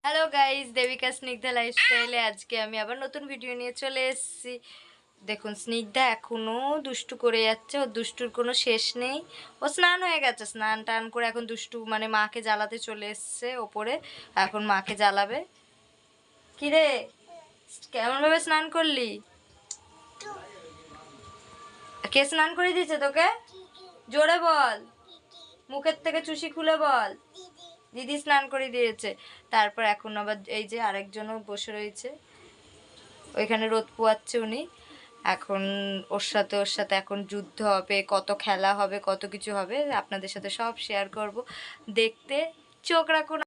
Hello guys, Devika Snigdha লাইফস্টাইলে আজকে আমি আবার নতুন ভিডিও নিয়ে চলে এসেছি। দেখুন, স্নিগ্ধা এখনো দুষ্টু করে যাচ্ছে, ওর দুষ্টুর কোনো শেষ নেই। ও স্নান হয়ে গেছে, স্নান টান করে এখন দুষ্টু মানে মাকে জ্বালাতে চলে এসছে ওপরে। এখন মাকে জ্বালাবে। কিরে, কেমন ভাবে স্নান করলি? কে স্নান করে দিয়েছে তোকে? জোরে বল, মুখের থেকে চুষি খুলে বল। দিদি স্নান করে দিয়েছে। তারপর এখন আবার এই যে আরেকজনও বসে রয়েছে, ওইখানে রোদ পোয়াচ্ছে উনি। এখন ওর সাথে এখন যুদ্ধ হবে, কত খেলা হবে, কত কিছু হবে, আপনাদের সাথে সব শেয়ার করব। দেখতে চোখ রাখুন।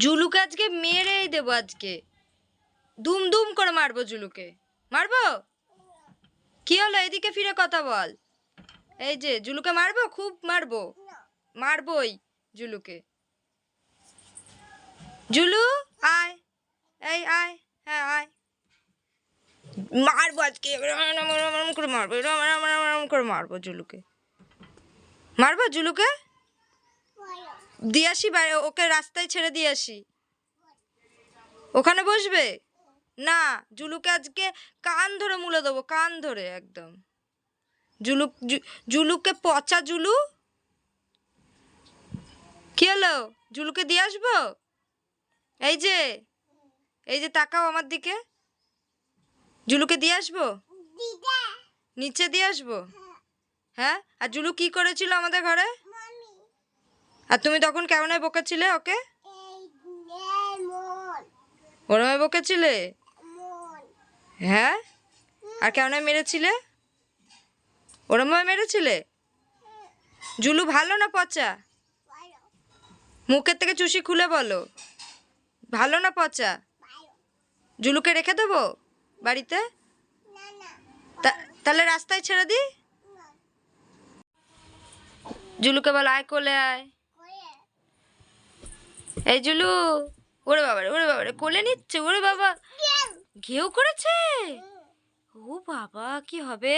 জুলুকে আজকে মেরেই দেবো, আজকে দুম দুম করে মারবো জুলুকে। মারবো? কি হলো, এদিকে ফিরে কথা বল। এই যে জুলুকে মারবো, খুব মারবো, মারবোই জুলুকে। জুলু আয়, এই আয়, হ্যাঁ আয়, মারবো আজকে করে মারবো, করে মারবো জুলুকে, মারবো জুলুকে। দিয়ে আসি বাইরে, ওকে রাস্তায় ছেড়ে দিয়ে আসি। ওখানে বসবে না, জুলুকে আজকে কান ধরে মুলে দেবো, কান ধরে একদম। জুলুকে পচা জুলু। কি হলো, জুলুকে দিয়ে আসবো? এই যে, এই যে তাকাও আমার দিকে, জুলুকে দিয়ে আসবো, নিচে দিয়ে আসবো। হ্যাঁ, আর জুলু কি করেছিল আমাদের ঘরে? আর তুমি তখন কেমন বকেছিলে ওকে? ওরমে বকেছিলে? হ্যাঁ, আর কেমন মেরেছিলে? ওরমে মেরেছিলে? জুলু ভালো না পচা? মুখের থেকে চুষি খুলে বলো, ভালো না পচা? জুলুকে রেখে দেবো বাড়িতে? তাহলে রাস্তায় ছেড়ে দিই? জুলুকে বল আয়, কোলে আয়। এই জুলু, ওরে বাবারে, ওরে বাবারে, কোলে নিচ্ছে, ওরে বাবা, ঘেউ করেছে। ও বাবা, কি হবে?